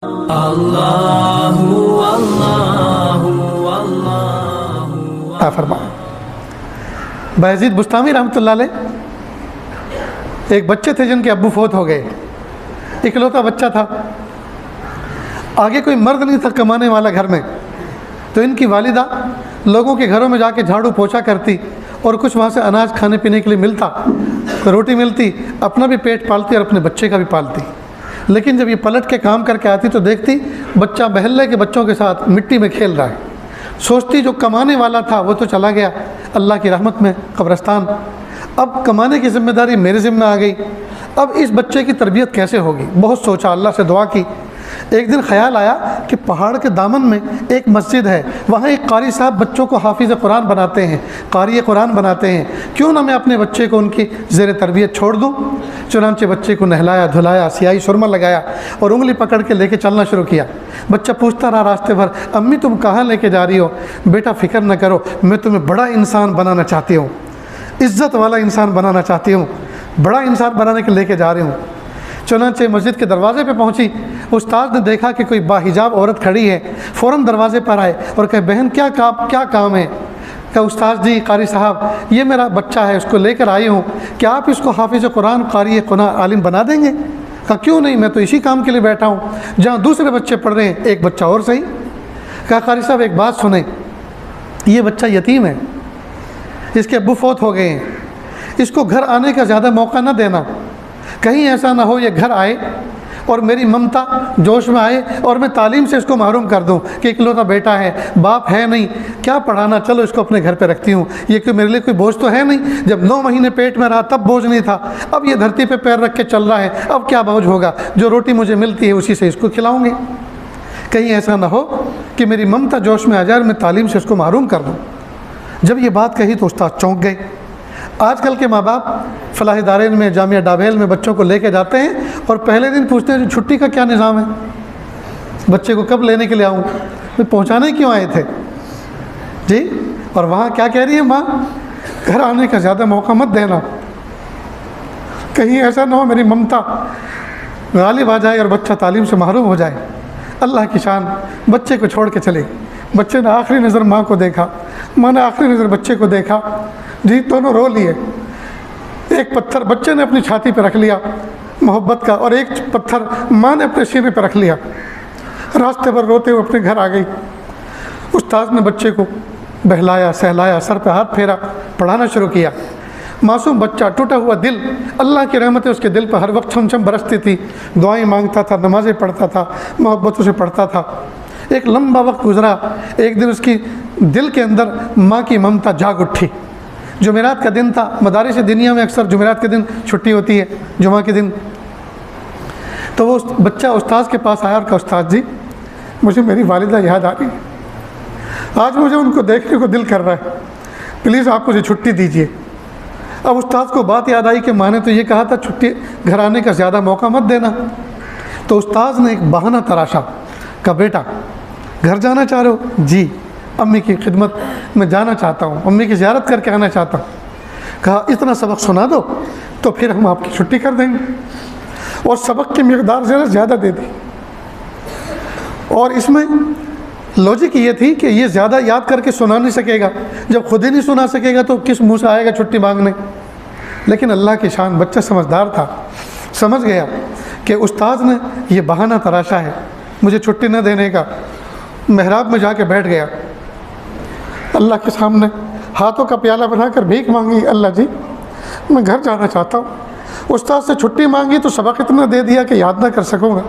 اللہ اللہ اللہ فرمایا بایزید بستامی رحمۃ اللہ علیہ ایک بچے تھے جن کے ابو فوت ہو گئے، اکلوتا بچہ تھا، آگے کوئی مرد نہیں تھا کمانے والا گھر میں، تو ان کی والدہ لوگوں کے گھروں میں جا کے جھاڑو پوچھا کرتی اور کچھ وہاں سے اناج کھانے پینے کے لیے ملتا، روٹی ملتی، اپنا بھی پیٹ پالتی اور اپنے بچے کا بھی پالتی۔ لیکن جب یہ پلٹ کے کام کر کے آتی تو دیکھتی بچہ محلے کے بچوں کے ساتھ مٹی میں کھیل رہا ہے، سوچتی جو کمانے والا تھا وہ تو چلا گیا اللہ کی رحمت میں قبرستان، اب کمانے کی ذمہ داری میرے ذمہ آ گئی، اب اس بچے کی تربیت کیسے ہوگی؟ بہت سوچا، اللہ سے دعا کی۔ ایک دن خیال آیا کہ پہاڑ کے دامن میں ایک مسجد ہے، وہاں ایک قاری صاحب بچوں کو حافظ قرآن بناتے ہیں، قاری قرآن بناتے ہیں، کیوں نہ میں اپنے بچے کو ان کی زیر تربیت چھوڑ دوں؟ چنانچہ بچے کو نہلایا دھلایا، سیاہی سرما لگایا اور انگلی پکڑ کے لے کے چلنا شروع کیا۔ بچہ پوچھتا رہا راستے بھر، امی تم کہاں لے کے جا رہی ہو؟ بیٹا فکر نہ کرو، میں تمہیں بڑا انسان بنانا چاہتی ہوں، عزت والا انسان بنانا چاہتی ہوں، بڑا انسان بنانے کے لے کے جا رہی ہوں۔ چنانچہ مسجد کے دروازے پہ پہنچی، استاد نے دیکھا کہ کوئی باحجاب عورت کھڑی ہے، فوراً دروازے پر آئے اور کہے بہن کیا کام ہے؟ کہ استاد جی قاری صاحب یہ میرا بچہ ہے، اس کو لے کر آئی ہوں، کیا آپ اس کو حافظ قرآن قاری قرآن عالم بنا دیں گے؟ کہا کیوں نہیں، میں تو اسی کام کے لیے بیٹھا ہوں، جہاں دوسرے بچے پڑھ رہے ہیں ایک بچہ اور صحیح۔ کہا قاری صاحب ایک بات سنیں، یہ بچہ یتیم ہے، اس کے ابو فوت ہو گئے ہیں، اس کو گھر آنے کا زیادہ موقع نہ دینا، کہیں ایسا نہ ہو یہ گھر آئے اور میری ممتا جوش میں آئے اور میں تعلیم سے اس کو محروم کر دوں کہ اکلوتا بیٹا ہے، باپ ہے نہیں، کیا پڑھانا، چلو اس کو اپنے گھر پہ رکھتی ہوں، یہ کہ میرے لیے کوئی بوجھ تو ہے نہیں، جب 9 مہینے پیٹ میں رہا تب بوجھ نہیں تھا، اب یہ دھرتی پہ پیر رکھ کے چل رہا ہے، اب کیا بوجھ ہوگا، جو روٹی مجھے ملتی ہے اسی سے اس کو کھلاؤں گی، کہیں ایسا نہ ہو کہ میری ممتا جوش میں آ جائے اور میں تعلیم سے اس کو محروم کر دوں۔ جب یہ بات کہی تو استاد چونک گئے۔ آج کل کے ماں باپ فلاحی دارین میں، جامعہ ڈابھیل میں بچوں کو لے کے جاتے ہیں اور پہلے دن پوچھتے ہیں چھٹی کا کیا نظام ہے، بچے کو کب لینے کے لیے آؤں، پہنچانے کیوں آئے تھے جی؟ اور وہاں کیا کہہ رہی ہے ماں؟ گھر آنے کا زیادہ موقع مت دینا، کہیں ایسا نہ ہو میری ممتا غالب آ جائے اور بچہ تعلیم سے محروم ہو جائے۔ اللہ کی شان، بچے کو چھوڑ کے چلے، بچے نے آخری نظر ماں کو دیکھا، ماں نے آخری نظر بچے کو دیکھا، جی دونوں رو لیے، ایک پتھر بچے نے اپنی چھاتی پہ رکھ لیا محبت کا، اور ایک پتھر ماں نے اپنے سینے پہ رکھ لیا، راستے پر روتے ہوئے اپنے گھر آ گئی۔ استاد نے بچے کو بہلایا سہلایا، سر پہ ہاتھ پھیرا، پڑھانا شروع کیا۔ معصوم بچہ، ٹوٹا ہوا دل، اللہ کی رحمتیں اس کے دل پہ ہر وقت چھم چھم برستی تھی، دعائیں مانگتا تھا، نمازیں پڑھتا تھا، محبتوں سے پڑھتا تھا۔ ایک لمبا وقت گزرا، ایک دن اس کی دل کے اندر ماں کی ممتا جاگ اٹھی۔ جمعرات کا دن تھا، مدارس دینیہ میں اکثر جمعرات کے دن چھٹی ہوتی ہے، جمعہ کے دن، تو وہ بچہ استاد کے پاس آیا اور کہا استاد جی مجھے میری والدہ یاد آ رہی ہے، آج مجھے ان کو دیکھنے کو دل کر رہا ہے، پلیز آپ مجھے چھٹی دیجیے۔ اب استاد کو بات یاد آئی کہ ماں نے تو یہ کہا تھا چھٹی گھر آنے کا زیادہ موقع مت دینا، تو استاد نے ایک بہانہ تراشا، کہا بیٹا گھر جانا چاہ رہے ہو؟ جی امی کی خدمت میں جانا چاہتا ہوں، امی کی زیارت کر کے آنا چاہتا ہوں۔ کہا اتنا سبق سنا دو تو پھر ہم آپ کی چھٹی کر دیں گے، اور سبق کی مقدار زیادہ دے دی، اور اس میں لوجک یہ تھی کہ یہ زیادہ یاد کر کے سنا نہیں سکے گا، جب خود ہی نہیں سنا سکے گا تو کس منہ سے آئے گا چھٹی مانگنے؟ لیکن اللہ کی شان، بچہ سمجھدار تھا، سمجھ گیا کہ استاد نے یہ بہانہ تراشا ہے مجھے چھٹی نہ دینے کا۔ محراب میں جا کے بیٹھ گیا، اللہ کے سامنے ہاتھوں کا پیالہ بنا کر بھیک مانگی، اللہ جی میں گھر جانا چاہتا ہوں۔ استاد سے چھٹی مانگی تو سبق اتنا دے دیا کہ یاد نہ کر سکوں گا،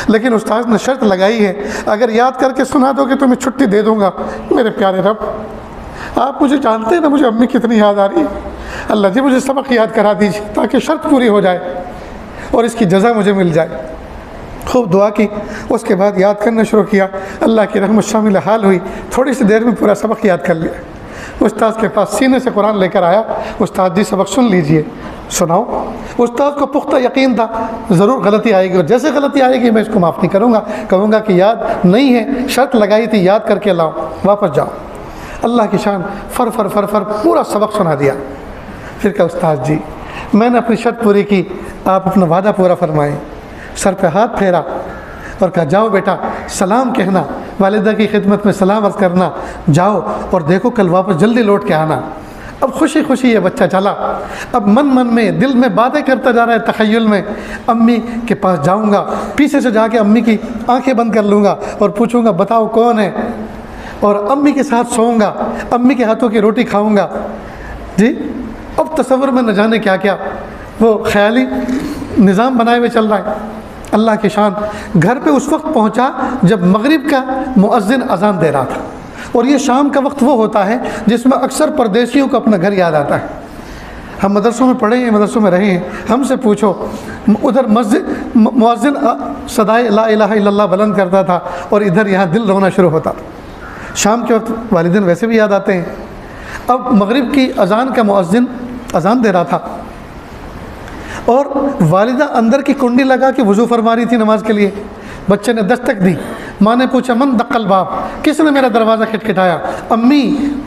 لیکن استاد نے شرط لگائی ہے اگر یاد کر کے سنا دو گے تو میں چھٹی دے دوں گا۔ میرے پیارے رب، آپ مجھے جانتے ہیں نا مجھے امی کتنی یاد آ رہی ہے، اللہ جی مجھے سبق یاد کرا دیجیے تاکہ شرط پوری ہو جائے اور اس کی جزا مجھے مل جائے۔ خوب دعا کی، اس کے بعد یاد کرنا شروع کیا، اللہ کی رحمت شامل حال ہوئی، تھوڑی سی دیر میں پورا سبق یاد کر لیا۔ استاد کے پاس سینے سے قرآن لے کر آیا، استاد جی سبق سن لیجئے، سناؤ۔ استاد کو پختہ یقین تھا ضرور غلطی آئے گی، اور جیسے غلطی آئے گی میں اس کو معاف نہیں کروں گا، کہوں گا کہ یاد نہیں ہے، شرط لگائی تھی یاد کر کے لاؤ، واپس جاؤ۔ اللہ کی شان، فر فر فر فر پورا سبق سنا دیا۔ پھر کہا استاد جی میں نے اپنی شرط پوری کی، آپ اپنا وعدہ پورا فرمائیں۔ سر پہ ہاتھ پھیرا اور کہا جاؤ بیٹا سلام کہنا، والدہ کی خدمت میں سلام عرض کرنا، جاؤ اور دیکھو کل واپس جلدی لوٹ کے آنا۔ اب خوشی خوشی یہ بچہ چلا، اب من میں دل میں باتیں کرتا جا رہا ہے تخیل میں، امی کے پاس جاؤں گا، پیچھے سے جا کے امی کی آنکھیں بند کر لوں گا اور پوچھوں گا بتاؤ کون ہے، اور امی کے ساتھ سوؤں گا، امی کے ہاتھوں کی روٹی کھاؤں گا۔ جی اب تصور میں نہ جانے کیا کیا وہ خیالی نظام بنائے ہوئے چل رہا ہے۔ اللہ کی شان، گھر پہ اس وقت پہنچا جب مغرب کا مؤذن اذان دے رہا تھا، اور یہ شام کا وقت وہ ہوتا ہے جس میں اکثر پردیسیوں کو اپنا گھر یاد آتا ہے۔ ہم مدرسوں میں پڑھے ہیں، مدرسوں میں رہے ہیں، ہم سے پوچھو ادھر مسجد مؤذن صدائے لا الہ الا اللہ بلند کرتا تھا اور ادھر یہاں دل رونا شروع ہوتا تھا۔ شام کے وقت والدین ویسے بھی یاد آتے ہیں۔ اب مغرب کی اذان کا مؤذن اذان دے رہا تھا اور والدہ اندر کی کنڈی لگا کے وضو فرما رہی تھی نماز کے لیے۔ بچے نے دستک دی، ماں نے پوچھا من دق الباب، کس نے میرا دروازہ کھٹکھٹایا؟ امی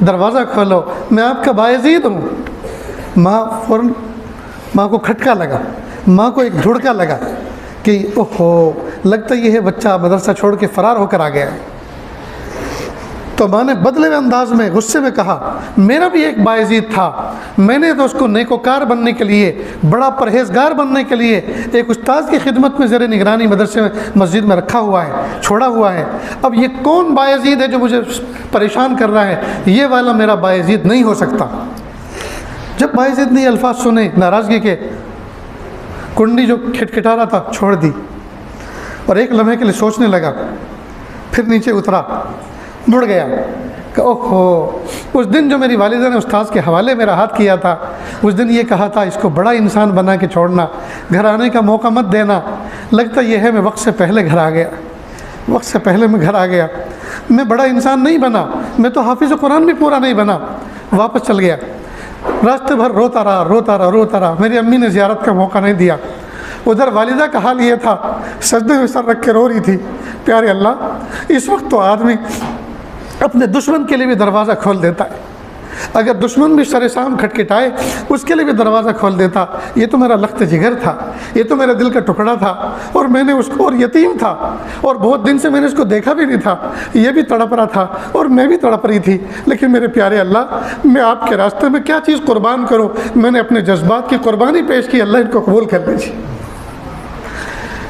دروازہ کھولو، میں آپ کا بایزید ہوں۔ ماں فوراً، ماں کو کھٹکا لگا، ماں کو ایک دھڑکا لگا کہ اوہو لگتا یہ ہے بچہ مدرسہ چھوڑ کے فرار ہو کر آ گیا ہے۔ تو ماں نے بدلے ہوئے انداز میں غصے میں کہا میرا بھی ایک بایزید تھا، میں نے تو اس کو نیکوکار بننے کے لیے، بڑا پرہیزگار بننے کے لیے ایک استاد کی خدمت میں زیر نگرانی مدرسے میں مسجد میں رکھا ہوا ہے، چھوڑا ہوا ہے۔ اب یہ کون بایزید ہے جو مجھے پریشان کر رہا ہے؟ یہ والا میرا بایزید نہیں ہو سکتا۔ جب بایزید نے یہ الفاظ سنے ناراضگی کے، کنڈی جو کھٹکھٹا رہا تھا چھوڑ دی اور ایک لمحے کے لیے سوچنے لگا، پھر نیچے اترا، مڑ گیا کہ اوہو اس دن جو میری والدہ نے استاذ کے حوالے میرا ہاتھ کیا تھا، اس دن یہ کہا تھا اس کو بڑا انسان بنا کے چھوڑنا، گھر آنے کا موقع مت دینا۔ لگتا یہ ہے میں وقت سے پہلے گھر آ گیا، وقت سے پہلے میں گھر آ گیا، میں بڑا انسان نہیں بنا، میں تو حافظ قرآن بھی پورا نہیں بنا۔ واپس چل گیا، راستے بھر روتا رہا، میری امی نے زیارت کا موقع نہیں دیا۔ ادھر والدہ کا حال یہ تھا، سجدے میں سر رکھ کے رو رہی تھی، پیارے اللہ اس وقت تو آدمی اپنے دشمن کے لیے بھی دروازہ کھول دیتا ہے، اگر دشمن بھی سر سام کھٹکھٹائے اس کے لیے بھی دروازہ کھول دیتا۔ یہ تو میرا لخت جگر تھا، یہ تو میرے دل کا ٹکڑا تھا، اور میں نے اس کو، اور یتیم تھا اور بہت دن سے میں نے اس کو دیکھا بھی نہیں تھا، یہ بھی تڑپ رہا تھا اور میں بھی تڑپ رہی تھی، لیکن میرے پیارے اللہ میں آپ کے راستے میں کیا چیز قربان کروں؟ میں نے اپنے جذبات کی قربانی پیش کی، اللہ ان کو قبول کر لیجیے۔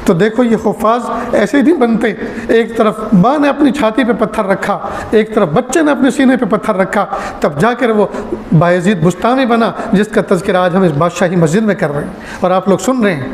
تو دیکھو یہ حفاظ ایسے نہیں بنتے، ایک طرف ماں نے اپنی چھاتی پہ پتھر رکھا، ایک طرف بچے نے اپنے سینے پہ پتھر رکھا، تب جا کر وہ بایزید بستامی بنا جس کا تذکرہ آج ہم اس بادشاہی مسجد میں کر رہے ہیں اور آپ لوگ سن رہے ہیں۔